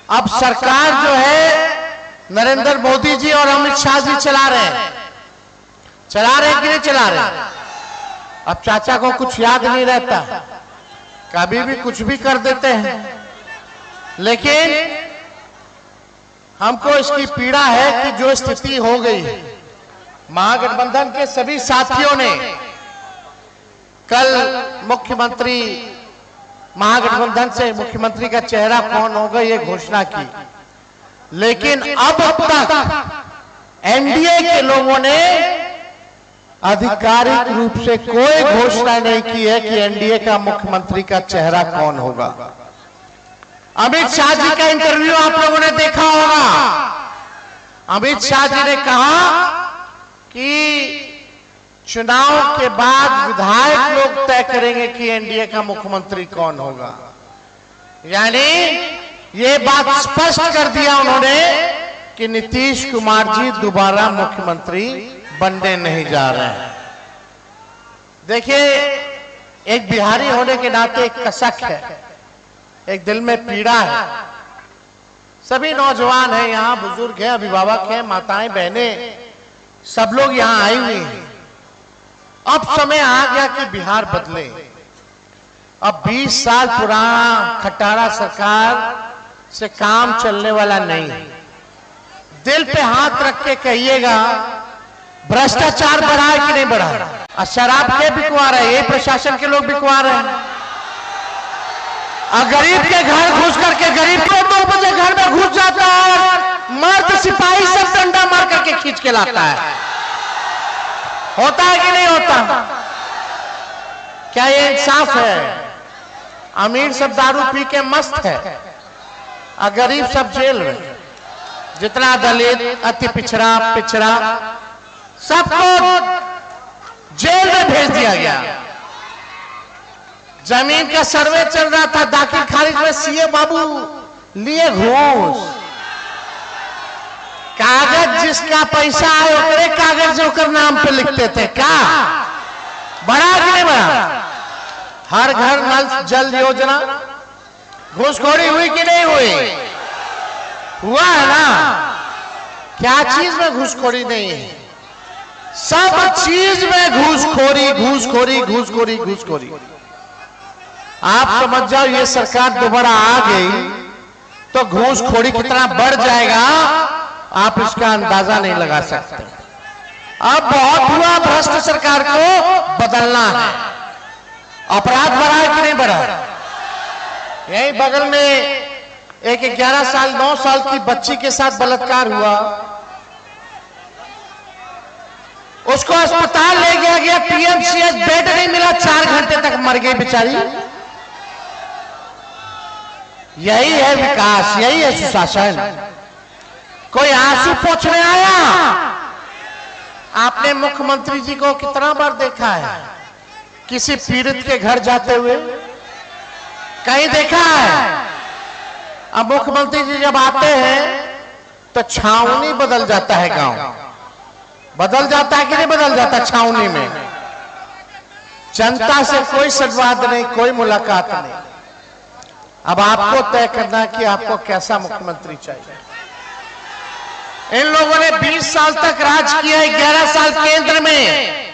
अब सरकार जो है नरेंद्र मोदी जी और अमित शाह जी चला रहे हैं कि नहीं चला रहे? अब चाचा को कुछ याद नहीं रहता, कभी भी कुछ भी कर देते हैं। लेकिन हमको इसकी पीड़ा है कि जो स्थिति हो गई, महागठबंधन के सभी साथियों ने कल मुख्यमंत्री, महागठबंधन से मुख्यमंत्री का चेहरा कौन होगा ये घोषणा की, लेकिन अब तक एनडीए के लोगों ने आधिकारिक रूप से कोई घोषणा नहीं की है कि एनडीए का मुख्यमंत्री का चेहरा कौन होगा। अमित शाह जी का इंटरव्यू आप लोगों ने देखा होगा। अमित शाह जी ने कहा कि चुनाव के बाद विधायक लोग तय करेंगे कि एनडीए का मुख्यमंत्री कौन होगा। यानी ये बात स्पष्ट कर दिया उन्होंने कि नीतीश कुमार जी दोबारा मुख्यमंत्री बनने नहीं जा रहे हैं। देखिए, एक बिहारी होने के नाते एक कसक है, एक दिल में पीड़ा है। सभी नौजवान हैं यहाँ, बुजुर्ग हैं, अभिभावक हैं, माताएं बहनें, सब लोग यहाँ आई हुई हैं। अब समय आ गया कि बिहार बदले। अब 20 साल पुराना खट्टारा सरकार से काम चलने वाला नहीं। दिल पे हाथ रख के कहिएगा, भ्रष्टाचार बढ़ा है कि नहीं बढ़ा है? और शराब के बिकवा रहे, ये प्रशासन के लोग बिकवा रहे हैं। और गरीब के घर घुस करके, गरीब को 2 बजे घर में घुस जाता है, मर्द सिपाही सब डंडा मार करके खींच के लाता है। होता है कि नहीं होता? क्या ये इंसाफ है? अमीर सब दारू पी के मस्त है और गरीब सब जेल में। जितना दलित, अति पिछड़ा सबको जेल में भेज दिया गया। जमीन का सर्वे चल रहा था, दाखिल खारिज में सीए बाबू लिए घूस। कागज जिसका पैसा आए उतरे कागज होकर नाम पे लिखते थे। क्या बड़ा कि नहीं बड़ा? हर घर नल जल योजना घूसखोरी हुई कि नहीं हुई? हुआ है ना? क्या चीज में घूसखोरी नहीं है? सब चीज में घूसखोरी। आप समझ जाओ, ये सरकार दोबारा आ गई तो घूसखोरी कितना बढ़ जाएगा आप इसका अंदाजा नहीं लगा सकते। अब बहुत हुआ, भ्रष्ट सरकार को बदलना है। अपराध बढ़ा है कि नहीं बढ़ा? यही बगल में एक 11 साल 9 साल की बच्ची के साथ बलात्कार हुआ, उसको अस्पताल ले गया, पीएमसीएच बेड नहीं मिला, 4 घंटे तक मर गई बेचारी। यही है विकास, यही है सुशासन। कोई आंसू पोंछने आया? आपने मुख्यमंत्री जी को कितना बार देखा है किसी पीड़ित के घर जाते हुए? कहीं देखा है? अब मुख्यमंत्री जी जब आते हैं तो छावनी बदल जाता है, गांव बदल जाता है कि नहीं बदल जाता? छावनी में जनता से कोई संवाद नहीं, कोई मुलाकात नहीं। अब आपको तय करना है कि आपको कैसा मुख्यमंत्री चाहिए। इन लोगों ने 20 साल तक राज किया है, 11 साल केंद्र में।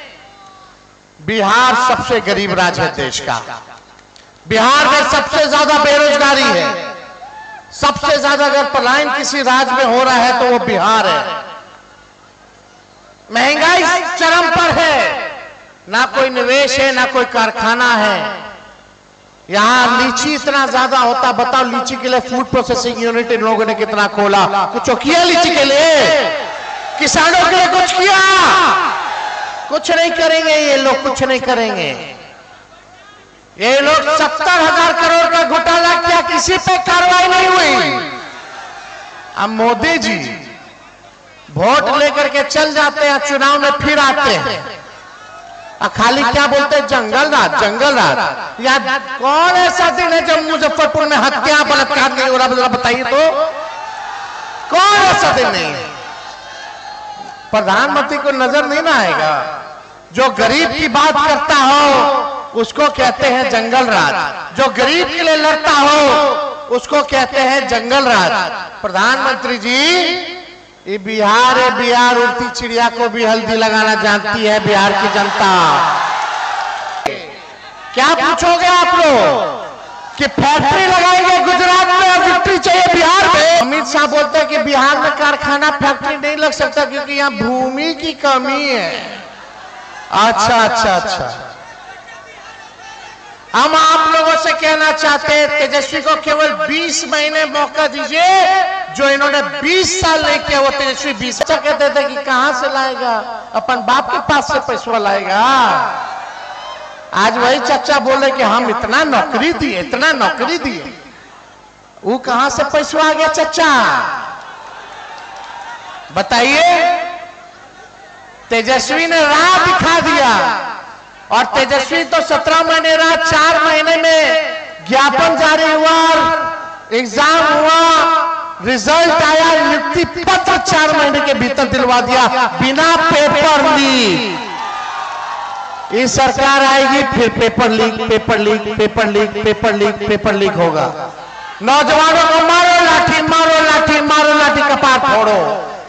बिहार सबसे गरीब राज्य है देश का। बिहार में सबसे ज्यादा बेरोजगारी है। सबसे ज्यादा अगर पलायन किसी राज्य में हो रहा है तो वो बिहार है। महंगाई चरम पर है, ना कोई निवेश है, ना कोई कारखाना है। यहां लीची इतना ज्यादा होता, बताओ लीची के लिए फूड प्रोसेसिंग यूनिट इन लोगों ने कितना खोला? कुछ किया लीची के लिए? किसानों के लिए कुछ किया? कुछ नहीं करेंगे ये लोग, कुछ नहीं करेंगे ये लोग। 70,000 करोड़ का घोटाला किया, किसी पे कार्रवाई नहीं हुई। अब मोदी जी वोट लेकर के चल जाते हैं, चुनाव में फिर आते हैं और खाली क्या बोलते हैं? जंगल राज। या कौन ऐसा दिन है जब मुजफ्फरपुर में हत्या बलात्कार नहीं हो रहा? जरा बताइए तो, कौन ऐसा दिन नहीं है? प्रधानमंत्री को नजर नहीं ना आएगा? जो गरीब की बात करता हो उसको कहते हैं जंगल राज, जो गरीब के लिए लड़ता हो उसको कहते हैं जंगल राज। प्रधानमंत्री जी, ये बिहार है, बिहार उड़ती चिड़िया को भी हल्दी लगाना जानती है बिहार की जनता। क्या पूछोगे आप लोग कि फैक्ट्री लगाएंगे गुजरात में और विक्ट्री चाहिए बिहार में? अमित शाह बोलते हैं कि बिहार में कारखाना फैक्ट्री नहीं लग सकता क्योंकि यहाँ भूमि की कमी है। अच्छा। हम आप लोगों से कहना चाहते हैं, तेजस्वी को केवल 20 महीने मौका दीजिए। जो इन्होंने 20 साल नहीं किया वो तेजस्वी 20 अच्छा कहते थे कि कहां से लाएगा, अपन बाप के पास से पैसा लाएगा। आज वही चचा बोले कि हम इतना नौकरी दिए, वो कहां से पैसा आ गया चचा बताइए। तेजस्वी ने राह दिखा दिया और तेजस्वी तो 17 महीने रहा, 4 महीने में ज्ञापन जारी हुआ और एग्जाम हुआ, रिजल्ट आया, नियुक्ति पत्र 4 महीने के भीतर दिलवा दिया बिना पेपर लीक। ये सरकार आएगी फिर पेपर लीक होगा। नौजवानों को मारो लाठी कपार फोड़ो।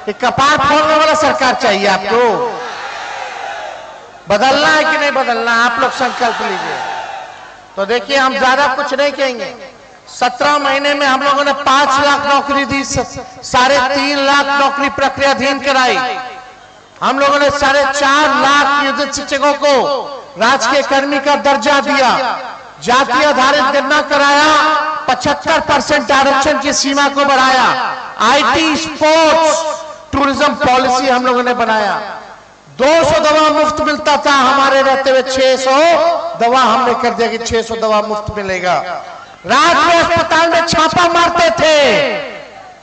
ये कपार फोड़ने वाला सरकार चाहिए आपको। बदलना है कि नहीं बदलना, आप लोग संकल्प लीजिए। तो देखिए, हम ज्यादा कुछ नहीं कहेंगे। 17 महीने में हम लोगों ने 5 लाख नौकरी दी, 3.5 लाख नौकरी प्रक्रियाधीन कराई। हम लोगों ने 4.5 लाख नियोजित शिक्षकों को राजकीय कर्मी का दर्जा दिया, जाति आधारित गणना कराया, 75% आरक्षण की सीमा को बढ़ाया, IT, स्पोर्ट्स, टूरिज्म पॉलिसी हम लोगों ने बनाया। 200 दवा मुफ्त मिलता था, हमारे रहते हुए 600 दवा हमने कर दिया कि 600 दवा मुफ्त मिलेगा। रात में अस्पताल में छापा मारते थे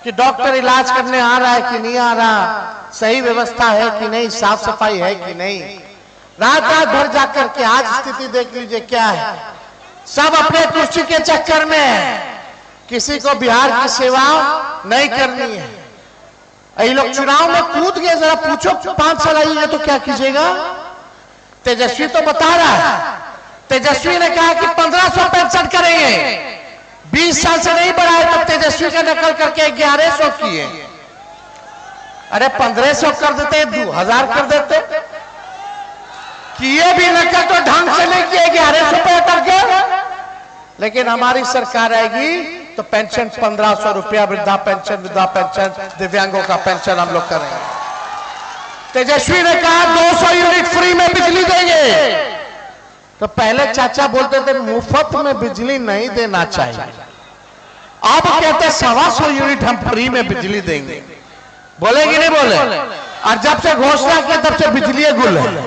कि डॉक्टर इलाज करने आ रहा है कि नहीं आ रहा, सही व्यवस्था है कि नहीं, साफ सफाई है कि नहीं। रात भर जाकर के आज स्थिति देख लीजिए क्या है। सब अपने कुर्सी के चक्कर में, किसी को बिहार की सेवा नहीं करनी है। ये लोग चुनाव में कूद गए, जरा पूछो 5 साल आइए तो क्या कीजिएगा। तेजस्वी तो बता रहा है, तेजस्वी ने कहा कि 1500 पेंशन करेंगे, 20 साल से नहीं बढ़ाए, तब तेजस्वी का नकल करके 1100 किए। अरे 1500 कर देते, 2000 कर देते, किए भी नकल तो ढंग से नहीं किए, 1100 पे अटक गए। लेकिन हमारी सरकार आएगी तो पेंशन 1500 रुपया, वृद्धा पेंशन, दिव्यांगों का पेंशन हम लोग करेंगे। तेजस्वी ने कहा 200 यूनिट फ्री में बिजली देंगे। तो पहले चाचा बोलते थे मुफ्त में बिजली नहीं देना चाहिए, अब कहते 125 यूनिट हम फ्री में बिजली देंगे। बोले कि नहीं बोले? और जब से घोषणा किया तब से बिजली गुल है।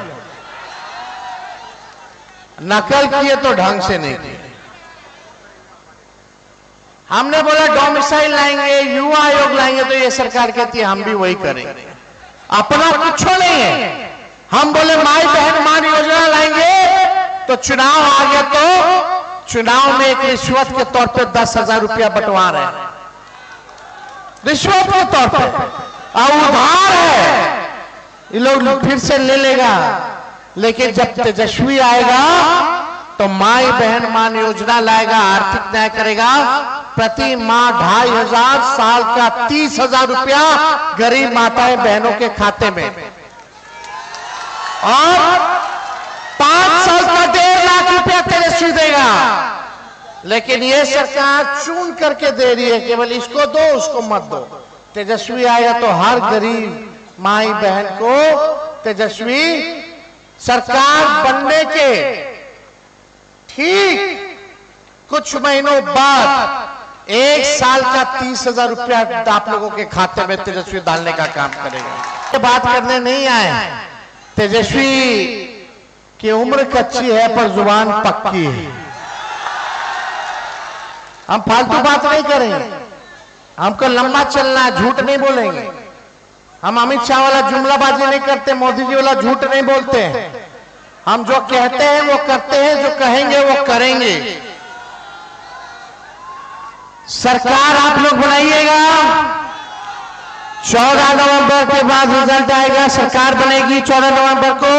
नकल किए तो ढंग से नहीं किए। हमने बोला डोमिसाइल लाएंगे, युवा आयोग लाएंगे, तो ये सरकार कहती है हम भी वही करेंगे, अपना कुछ नहीं है। हम बोले माई बहन मान योजना लाएंगे, तो चुनाव आ गया तो चुनाव में एक रिश्वत के तौर पे 10,000 रुपया बंटवा रहे हैं, रिश्वत के तौर पे, और उधार है, ये लोग फिर से ले लेगा। लेकिन जब तेजस्वी आएगा तो माई बहन मान योजना लाएगा, आर्थिक न्याय करेगा, प्रति माह 2,500, साल का 30,000 रुपया गरीब माताएं बहनों के खाते में, और 5 साल का 1.5 लाख रुपया तेजस्वी देगा। लेकिन ये सरकार चुन करके दे रही है, केवल इसको दो उसको मत दो। तेजस्वी आएगा तो हर गरीब माई बहन को तेजस्वी सरकार बनने के ठीक कुछ महीनों बाद 1 साल का 30,000 रुपया आप लोगों के खाते में तेजस्वी डालने का काम करेगा। ये बात करने नहीं आए, तेजस्वी की उम्र कच्ची है पर जुबान पक्की है। हम फालतू बात नहीं करेंगे, हमको लंबा चलना है, झूठ नहीं बोलेंगे। हम अमित शाह वाला जुमलाबाजी नहीं करते, मोदी जी वाला झूठ नहीं बोलते हैं। हम जो कहते हैं वो करते हैं, जो कहेंगे वो करेंगे। सरकार आप लोग बनाइएगा, 14 नवंबर के बाद रिजल्ट आएगा, सरकार बनेगी 14 नवंबर को।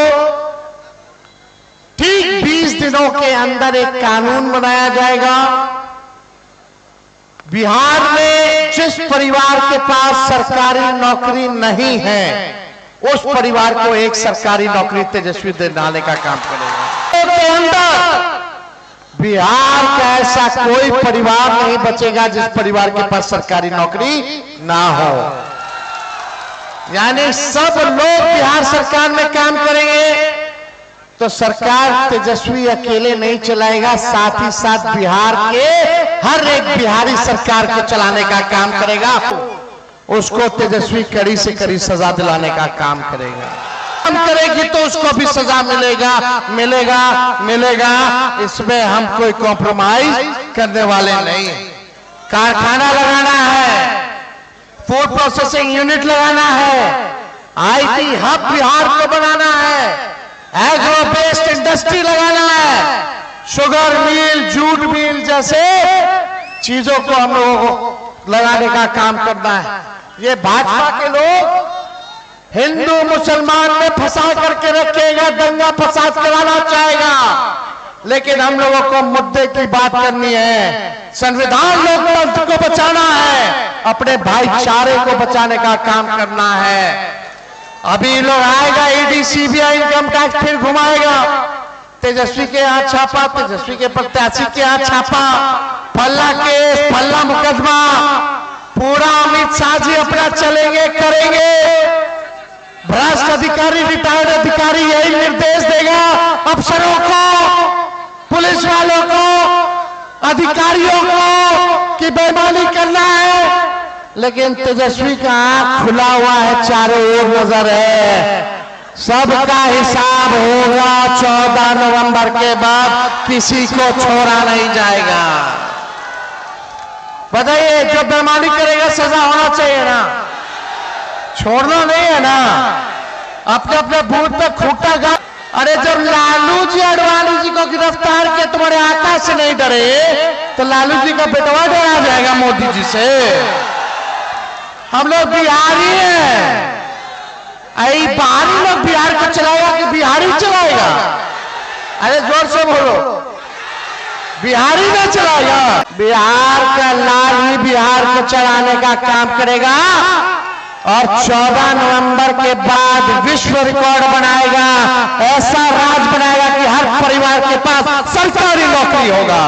ठीक 20 दिनों के अंदर एक कानून बनाया जाएगा बिहार में जिस परिवार के पास सरकारी नौकरी नहीं है उस परिवार को एक सरकारी नौकरी तेजस्वी दिलाने का काम करेगा। के अंदर बिहार का ऐसा कोई परिवार नहीं बचेगा जिस परिवार के पास सरकारी नौकरी ना हो। यानी सब लोग बिहार सरकार में काम करेंगे तो सरकार तेजस्वी अकेले नहीं चलाएगा, साथ ही साथ बिहार के हर एक बिहारी सरकार को चलाने का काम करेगा। उसको तेजस्वी कड़ी से कड़ी सजा दिलाने का काम करेगा। काम करेगी तो उसको भी सजा मिलेगा। इसमें हम कोई कॉम्प्रोमाइज करने वाले नहीं। कारखाना लगाना है, फूड प्रोसेसिंग यूनिट लगाना है, आईटी हब बिहार को बनाना है, एग्रो बेस्ड इंडस्ट्री लगाना है, शुगर मिल, जूट मिल जैसे चीजों को हम लोगों को लगाने का काम करना है। ये भाजपा के लोग हिंदू मुसलमान में फंसा करके रखेगा, दंगा फसाद कराना चाहेगा, लेकिन हम लोगों को मुद्दे की बात करनी है। संविधान लोकतंत्र को बचाना है, अपने भाईचारे को बचाने का काम करना है। अभी लोग आएगा ईडी सीबीआई इनकम टैक्स फिर घुमाएगा, तेजस्वी के यहाँ छापा, तेजस्वी के प्रत्याशी के यहाँ छापा, फल्ला केस, फल्ला मुकदमा, पूरा अमित शाह जी अपना चलेंगे करेंगे। भ्रष्ट अधिकारी, रिटायर्ड अधिकारी यही निर्देश देगा अफसरों को, पुलिस वालों को, अधिकारियों को कि बेईमानी करना है, लेकिन तेजस्वी का आंख खुला हुआ है, चारों ओर नजर है। सबका हिसाब होगा 14 नवंबर के बाद, किसी को छोड़ा नहीं जाएगा। बताइए, जो बेईमानी करेगा सजा होना चाहिए ना, छोड़ना नहीं है ना। अपने अपने बूथ पे खूंटा गा। अरे जब लालू जी आडवाणी जी को गिरफ्तार किया तुम्हारे आकाश से नहीं डरे, तो लालू जी का बेटवा डरा जाएगा मोदी जी से। हम लोग बिहारी हैं, बाहरी लोग बिहार को चलाएगा कि बिहारी चलाएगा? अरे जोर से बोलो, बिहारी में चलाएगा। बिहार का लाल ही बिहार को चलाने का काम करेगा और 14 नवंबर के बाद विश्व रिकॉर्ड बनाएगा, ऐसा राज बनाएगा कि हर परिवार के पास सरकारी नौकरी होगा।